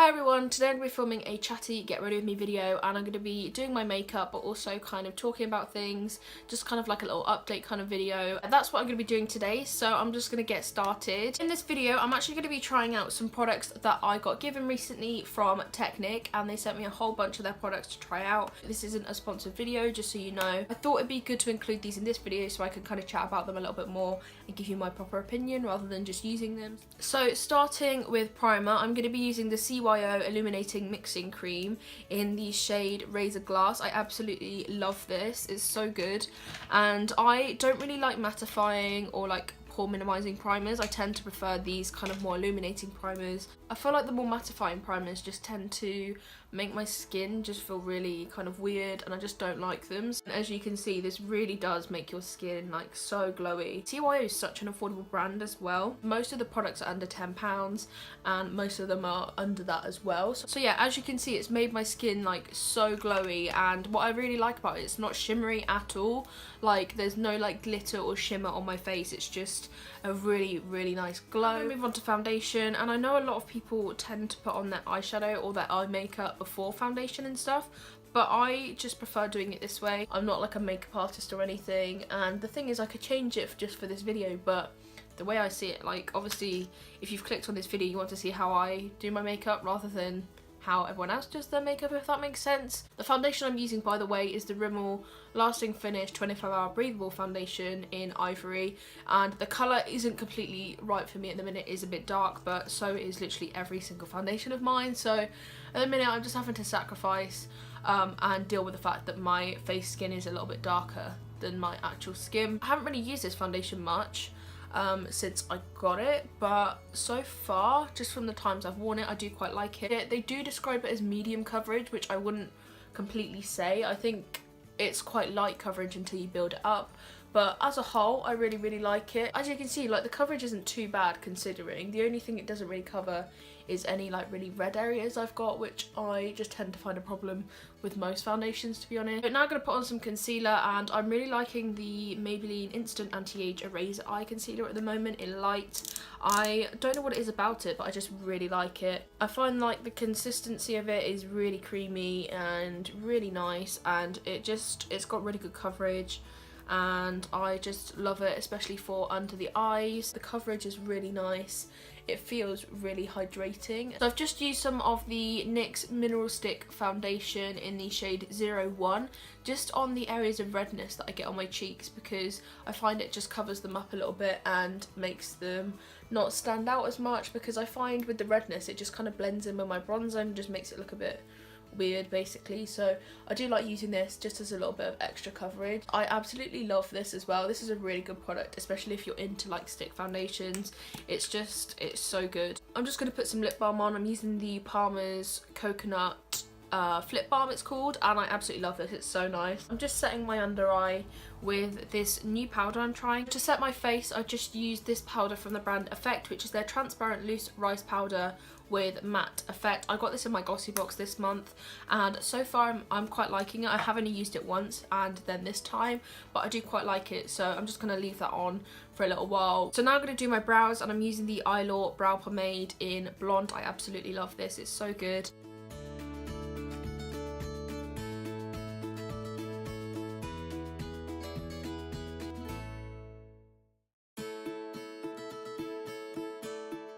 Hi everyone, today I'm going to be filming a chatty get ready with me video, and I'm going to be doing my makeup but also kind of talking about things, just kind of like a little update kind of video. And that's what I'm going to be doing today, so I'm just going to get started. In this video I'm actually going to be trying out some products that I got given recently from Technic, and they sent me a whole bunch of their products to try out. This isn't a sponsored video, just so you know. I thought it'd be good to include these in this video so I could kind of chat about them a little bit more and give you my proper opinion rather than just using them. So starting with primer, I'm going to be using the CYO Illuminating Mixing Cream in the shade Razor Glass. I absolutely love this, it's so good, and I don't really like mattifying or like pore minimizing primers. I tend to prefer these kind of more illuminating primers. I feel like the more mattifying primers just tend to make my skin just feel really kind of weird, and I just don't like them. And as you can see, this really does make your skin like so glowy. CYO is such an affordable brand as well. Most of the products are under £10 and most of them are under that as well. So yeah, as you can see, it's made my skin like so glowy, and what I really like about it, it's not shimmery at all. Like there's no like glitter or shimmer on my face, it's just a really nice glow. I'm gonna move on to foundation, and I know a lot of people tend to put on their eyeshadow or their eye makeup before foundation and stuff, but I just prefer doing it this way. I'm not like a makeup artist or anything, and the thing is I could change it just for this video, but the way I see it, like obviously if you've clicked on this video you want to see how I do my makeup rather than how everyone else does their makeup, if that makes sense. The foundation I'm using, by the way, is the Rimmel Lasting Finish 24-hour Breathable foundation in Ivory, and the colour isn't completely right for me at the minute. It is a bit dark, but so is literally every single foundation of mine, so at the minute I'm just having to sacrifice and deal with the fact that my face skin is a little bit darker than my actual skin. I haven't really used this foundation much since I got it, but so far, just from the times I've worn it, I do quite like it. They do describe it as medium coverage, which I wouldn't completely say. I think it's quite light coverage until you build it up, but as a whole I really like it. As you can see, like the coverage isn't too bad considering. The only thing it doesn't really cover is any like really red areas I've got, which I just tend to find a problem with most foundations, to be honest. But now I'm going to put on some concealer, and I'm really liking the Maybelline Instant Anti-Age Eraser Eye Concealer at the moment in light. I don't know what it is about it, but I just really like it. I find like the consistency of it is really creamy and really nice, and it's got really good coverage, and I just love it, especially for under the eyes. The coverage is really nice. It feels really hydrating. So I've just used some of the NYX Mineral Stick foundation in the shade 01 just on the areas of redness that I get on my cheeks, because I find it just covers them up a little bit and makes them not stand out as much, because I find with the redness it just kind of blends in with my bronzer and just makes it look a bit weird basically. So I do like using this just as a little bit of extra coverage. I absolutely love this as well. This is a really good product, especially if you're into like stick foundations. It's so good. I'm just going to put some lip balm on. I'm using the Palmer's Coconut Flip Balm it's called, and I absolutely love this. It's so nice. I'm just setting my under eye with this new powder I'm trying. To set my face, I just used this powder from the brand Effect, which is their transparent loose rice powder with matte effect. I got this in my Glossy box this month, and so far I'm quite liking it. I have only used it once and then this time, but I do quite like it, so I'm just going to leave that on for a little while. So now I'm going to do my brows, and I'm using the Eylure Brow Pomade in Blonde. I absolutely love this, it's so good.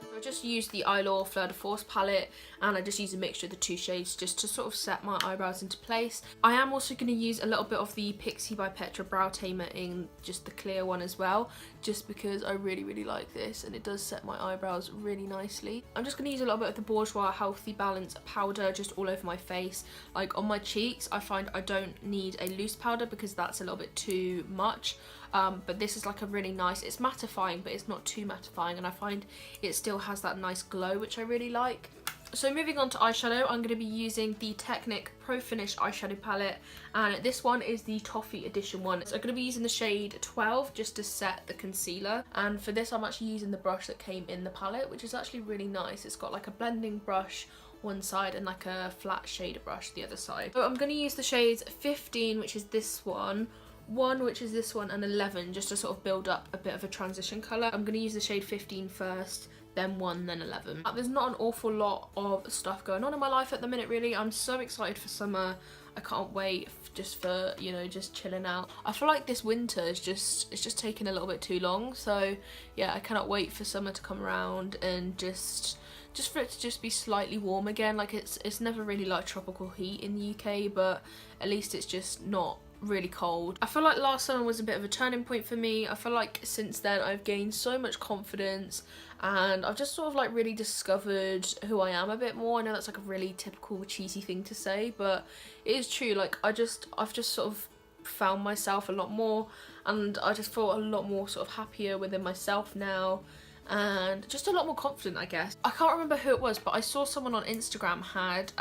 I just used the Eylure Fleur de Force palette, and I just used a mixture of the two shades just to sort of set my eyebrows into place. I am also going to use a little bit of the Pixi by Petra Brow Tamer in just the clear one as well, just because I really like this and it does set my eyebrows really nicely. I'm just going to use a little bit of the Bourjois Healthy Balance powder just all over my face. Like on my cheeks, I find I don't need a loose powder because that's a little bit too much. But this is like a really nice, it's mattifying but it's not too mattifying, and I find it still has that nice glow, which I really like. So moving on to eyeshadow, I'm going to be using the Technic Profinish eyeshadow palette, and this one is the Toffee edition one. So I'm going to be using the shade 12 just to set the concealer, and for this I'm actually using the brush that came in the palette, which is actually really nice. It's got like a blending brush one side and like a flat shader brush the other side. So I'm going to use the shades 15, which is this one, 1, which is this one, and 11, just to sort of build up a bit of a transition colour. I'm going to use the shade 15 first, then 1, then 11. There's not an awful lot of stuff going on in my life at the minute really. I'm so excited for summer. I can't wait just for, you know, just chilling out. I feel like this winter is just taking a little bit too long, so yeah, I cannot wait for summer to come around and just for it to just be slightly warm again. Like it's never really like tropical heat in the UK, but at least it's just not really cold. I feel like last summer was a bit of a turning point for me. I feel like since then I've gained so much confidence and I've just sort of like really discovered who I am a bit more. I know that's like a really typical cheesy thing to say, but it is true. Like I've just sort of found myself a lot more, and I just feel a lot more sort of happier within myself now, and just a lot more confident, I guess. I can't remember who it was, but I saw someone on Instagram had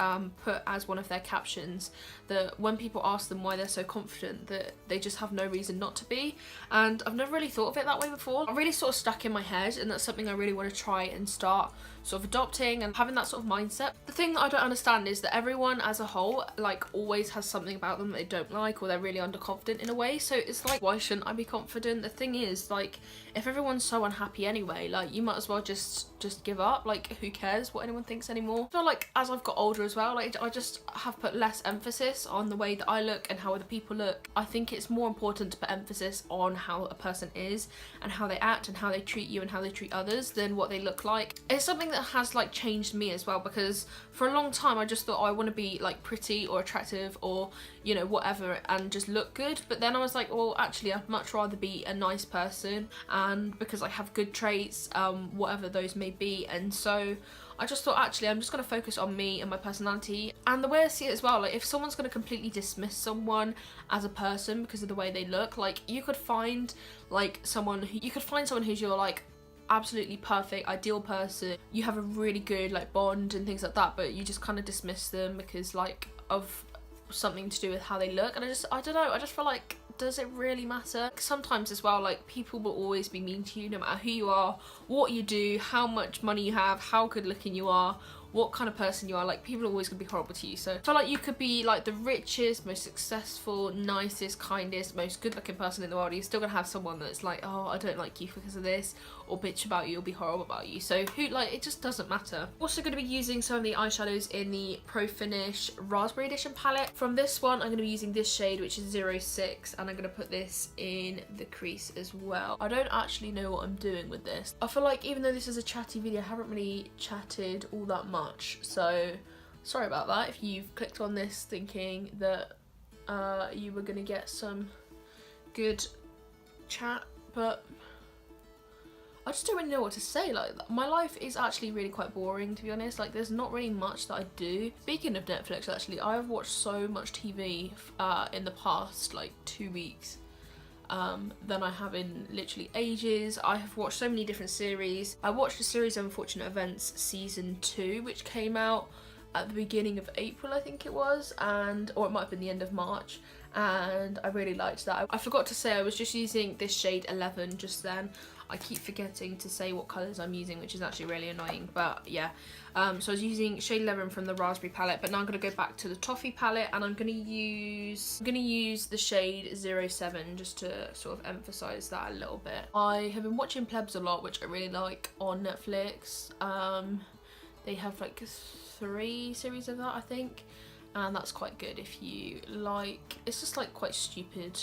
put as one of their captions that when people ask them why they're so confident, that they just have no reason not to be. And I've never really thought of it that way before. I'm really sort of stuck in my head, and that's something I really want to try and start sort of adopting and having that sort of mindset. The thing that I don't understand is that everyone as a whole like always has something about them that they don't like, or they're really underconfident in a way. So it's like, why shouldn't I be confident? The thing is, like, if everyone's so unhappy anyway, like you might as well just give up. Like, who cares what anyone thinks anymore? I feel like as I've got older as well, like I just have put less emphasis on the way that I look and how other people look. I think it's more important to put emphasis on how a person is and how they act and how they treat you and how they treat others than what they look like. It's something that has like changed me as well, because for a long time I just thought, oh, I want to be like pretty or attractive or, you know, whatever, and just look good. But then I was like, well, actually I'd much rather be a nice person, and because I have good traits, whatever those may be. And so I just thought, actually I'm just going to focus on me and my personality. And the way I see it as well, like if someone's going to completely dismiss someone as a person because of the way they look, like you could find like someone who's your like absolutely perfect ideal person, you have a really good like bond and things like that, but you just kind of dismiss them because like of something to do with how they look. And I don't know, I just feel like, does it really matter? Sometimes as well, like people will always be mean to you no matter who you are, what you do, how much money you have, how good looking you are, what kind of person you are. Like people are always gonna be horrible to you. So I feel like you could be like the richest, most successful, nicest, kindest, most good looking person in the world, you're still gonna have someone that's like, oh, I don't like you because of this, or bitch about you or be horrible about you. So who, like, it just doesn't matter. Also going to be using some of the eyeshadows in the Profinish Raspberry Edition palette. From this one I'm going to be using this shade, which is 06, and I'm going to put this in the crease as well. I don't actually know what I'm doing with this. I feel like even though this is a chatty video, I haven't really chatted all that much, so sorry about that if you've clicked on this thinking that you were going to get some good chat, but I just don't really know what to say. Like, my life is actually really quite boring, to be honest. Like, there's not really much that I do. Speaking of Netflix, actually, I have watched so much TV in the past, like, 2 weeks than I have in literally ages. I have watched so many different series. I watched a series of Unfortunate Events season 2, which came out at the beginning of April, I think it was, or it might have been the end of March, and I really liked that. I forgot to say I was just using this shade 11 just then. I keep forgetting to say what colours I'm using, which is actually really annoying, but yeah. So I was using shade 11 from the Raspberry palette, but now I'm going to go back to the Toffee palette, and I'm going to use the shade 07 just to sort of emphasise that a little bit. I have been watching Plebs a lot, which I really like, on Netflix. They have like 3 series of that, I think, and that's quite good if you like. It's just like quite stupid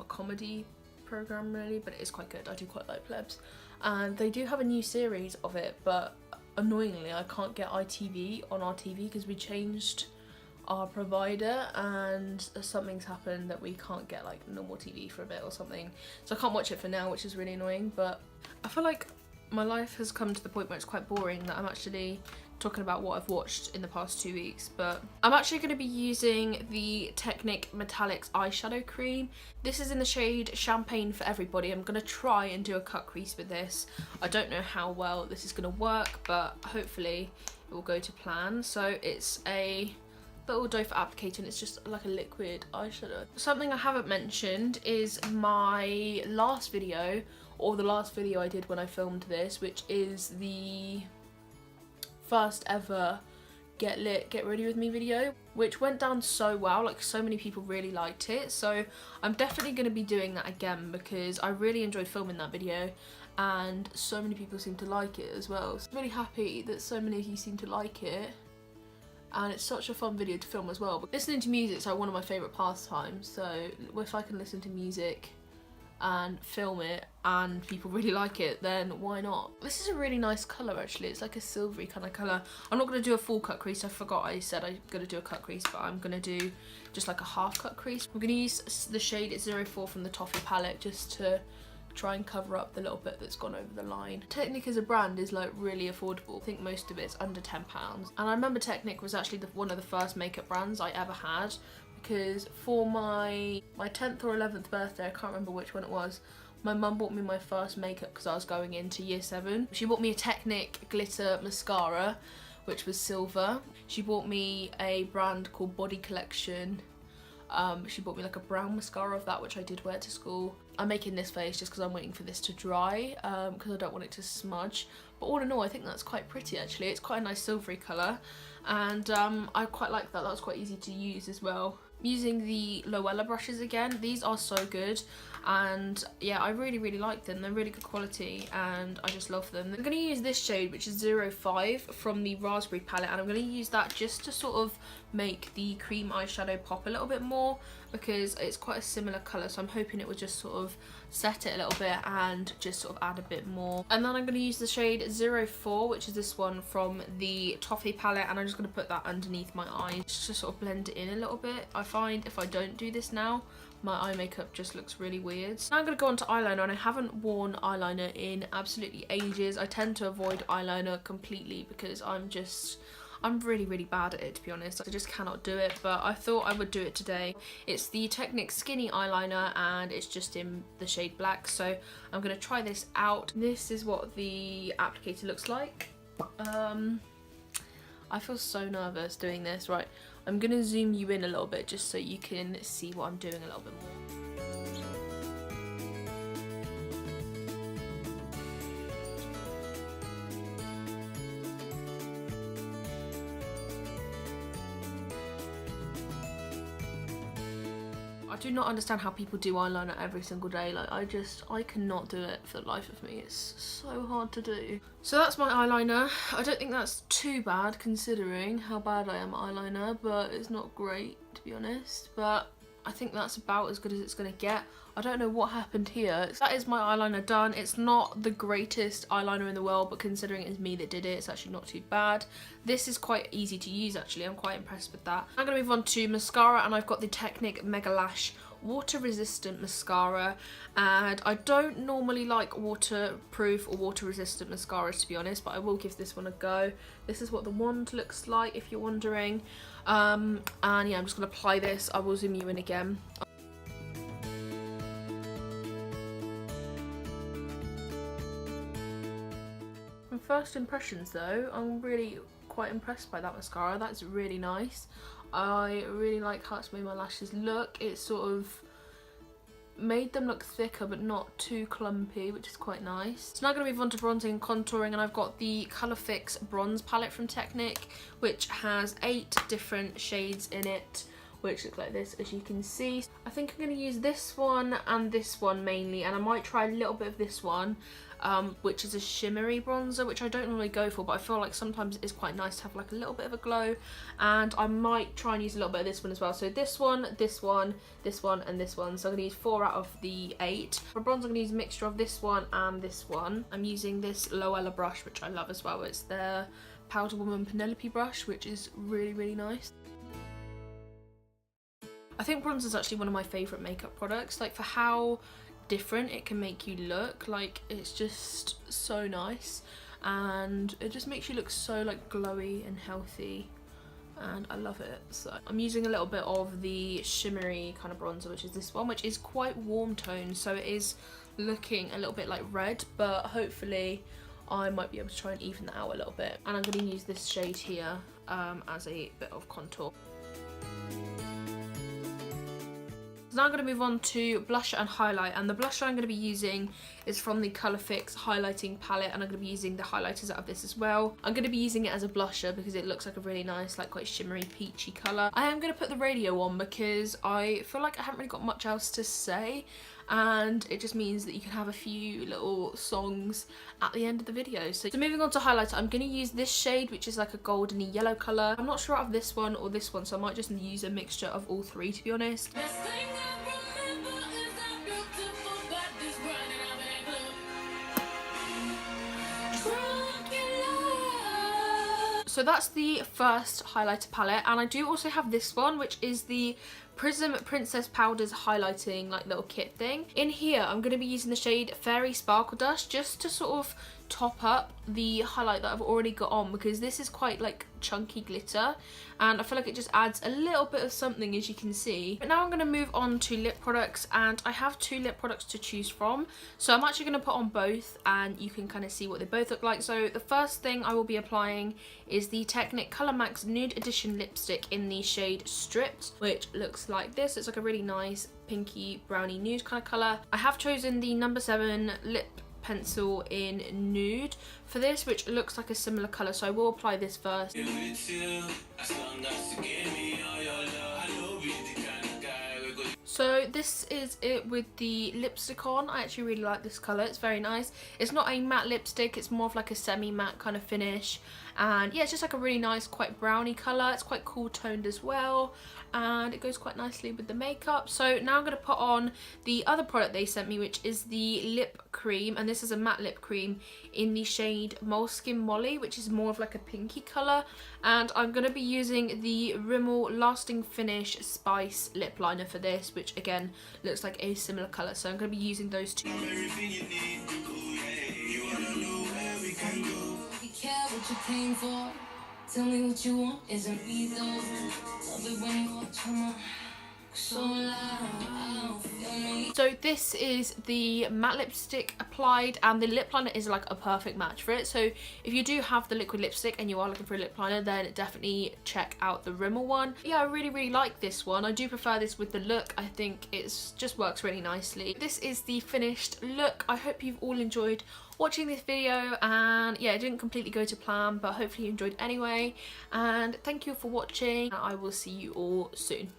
comedy program really, but it is quite good. I do quite like Plebs, and they do have a new series of it, but annoyingly I can't get ITV on our TV because we changed our provider and something's happened that we can't get like normal TV for a bit or something, so I can't watch it for now, which is really annoying. But I feel like my life has come to the point where it's quite boring that I'm actually talking about what I've watched in the past 2 weeks. But I'm actually going to be using the Technic Metalix Eyeshadow Cream. This is in the shade Champagne for Everybody. I'm going to try and do a cut crease with this. I don't know how well this is going to work, but hopefully it will go to plan. So it's a little doe for applicator, and it's just like a liquid eyeshadow. Something I haven't mentioned is my last video, or the last video I did when I filmed this, which is the first ever get lit, get ready with me video, which went down so well. Like, so many people really liked it, so I'm definitely going to be doing that again because I really enjoyed filming that video, and so many people seem to like it as well. So I'm really happy that so many of you seem to like it, and it's such a fun video to film as well. But listening to music is like one of my favourite pastimes, so if I can listen to music and film it and people really like it, then why not? This is a really nice colour actually. It's like a silvery kind of colour. I'm not going to do a full cut crease. I forgot I said I'm going to do a cut crease, but I'm going to do just like a half cut crease. I'm going to use the shade 04 from the Toffee palette just to try and cover up the little bit that's gone over the line. Technic as a brand is like really affordable. I think most of it's under £10. And I remember Technic was actually one of the first makeup brands I ever had, because for my 10th or 11th birthday, I can't remember which one it was, my mum bought me my first makeup because I was going into year 7. She bought me a Technic glitter mascara, which was silver. She bought me a brand called Body Collection. She bought me like a brown mascara of that, which I did wear to school. I'm making this face just because I'm waiting for this to dry, because I don't want it to smudge. But all in all, I think that's quite pretty actually. It's quite a nice silvery colour, and I quite like that. That was quite easy to use as well. I'm using the Loella brushes again. These are so good, and yeah, I really like them. They're really good quality and I just love them. I'm going to use this shade, which is 05 from the Raspberry palette, and I'm going to use that just to sort of make the cream eyeshadow pop a little bit more, because it's quite a similar colour, so I'm hoping it will just sort of set it a little bit and just sort of add a bit more. And then I'm going to use the shade 04, which is this one from the Toffee palette, and I'm just going to put that underneath my eyes just to sort of blend it in a little bit. I find if I don't do this now, my eye makeup just looks really weird. So now I'm going to go on to eyeliner, and I haven't worn eyeliner in absolutely ages. I tend to avoid eyeliner completely because I'm really bad at it, to be honest. I just cannot do it, but I thought I would do it today. It's the Technic Skinny eyeliner, and it's just in the shade black, so I'm going to try this out. This is what the applicator looks like. I feel so nervous doing this. Right, I'm going to zoom you in a little bit just so you can see what I'm doing a little bit more. I do not understand how people do eyeliner every single day. Like, I cannot do it for the life of me. It's so hard to do. So that's my eyeliner. I don't think that's too bad considering how bad I am at eyeliner, but it's not great, to be honest. But I think that's about as good as it's gonna get. I don't know what happened here. That is my eyeliner done. It's not the greatest eyeliner in the world, but considering it's me that did it, it's actually not too bad. This is quite easy to use actually. I'm quite impressed with that. I'm gonna move on to mascara, and I've got the Technic MegaLash water resistant mascara, and I don't normally like waterproof or water resistant mascaras, to be honest, but I will give this one a go. This is what the wand looks like, if you're wondering. And yeah, I'm just gonna apply this. I will zoom you in again. From first impressions though, I'm really quite impressed by that mascara. That's really nice. I really like how it's made my lashes look. It sort of made them look thicker but not too clumpy, which is quite nice. So now I'm going to move on to bronzing and contouring, and I've got the ColourFix bronze palette from Technic, which has 8 different shades in it, which look like this, as you can see. I think I'm going to use this one and this one mainly, and I might try a little bit of this one, which is a shimmery bronzer, which I don't normally go for, but I feel like sometimes it's quite nice to have like a little bit of a glow, and I might try and use a little bit of this one as well. So this one, this one, this one, and this one. So I'm going to use 4 out of the 8. For bronzer, I'm going to use a mixture of this one and this one. I'm using this Loella brush, which I love as well. It's the Powder Woman Penelope brush, which is really nice. I think bronzer is actually one of my favourite makeup products, like for how different it can make you look. Like, it's just so nice, and it just makes you look so like glowy and healthy, and I love it. So I'm using a little bit of the shimmery kind of bronzer, which is this one, which is quite warm tone, so it is looking a little bit like red, but hopefully I might be able to try and even that out a little bit. And I'm going to use this shade here as a bit of contour. So now I'm going to move on to blusher and highlight, and the blusher I'm going to be using is from the ColourFix Highlighting palette, and I'm going to be using the highlighters out of this as well. I'm going to be using it as a blusher because it looks like a really nice, like quite shimmery peachy colour. I am going to put the radio on because I feel like I haven't really got much else to say, and it just means that you can have a few little songs at the end of the video. So moving on to highlighter, I'm going to use this shade, which is like a goldeny yellow colour. I'm not sure out of this one or this one, so I might just use a mixture of all three, to be honest. So that's the first highlighter palette, and I do also have this one, which is the Prism Princess Powders highlighting like little kit thing. In here I'm going to be using the shade Fairy Sparkle Dust just to sort of top up the highlight that I've already got on, because this is quite like chunky glitter and I feel like it just adds a little bit of something, as you can see. But now I'm going to move on to lip products, and I have two lip products to choose from, so I'm actually going to put on both and you can kind of see what they both look like. So the first thing I will be applying is the Technic ColourMax Nude Edition lipstick in the shade Stripped, which looks like this. It's like a really nice pinky brownie nude kind of colour. I have chosen the number 7 lip pencil in Nude for this, which looks like a similar colour, so I will apply this first. So this is it with the lipstick on. I actually really like this colour, it's very nice. It's not a matte lipstick, it's more of like a semi-matte kind of finish, and yeah, it's just like a really nice quite browny colour. It's quite cool toned as well, and it goes quite nicely with the makeup. So now I'm going to put on the other product they sent me, which is the lip cream, and this is a matte lip cream in the shade Moleskin Molly, which is more of like a pinky colour, and I'm going to be using the Rimmel Lasting Finish Spice lip liner for this, which again looks like a similar colour, so I'm going to be using those two. What you're paying for, tell me what you want, isn't me though. Love it when you watch my so loud. So this is the matte lipstick applied, and the lip liner is like a perfect match for it. So if you do have the liquid lipstick and you are looking for a lip liner, then definitely check out the Rimmel one. Yeah, I really like this one. I do prefer this with the look. I think it's just works really nicely. This is the finished look. I hope you've all enjoyed watching this video, and yeah, it didn't completely go to plan, but hopefully you enjoyed anyway, and thank you for watching. I will see you all soon.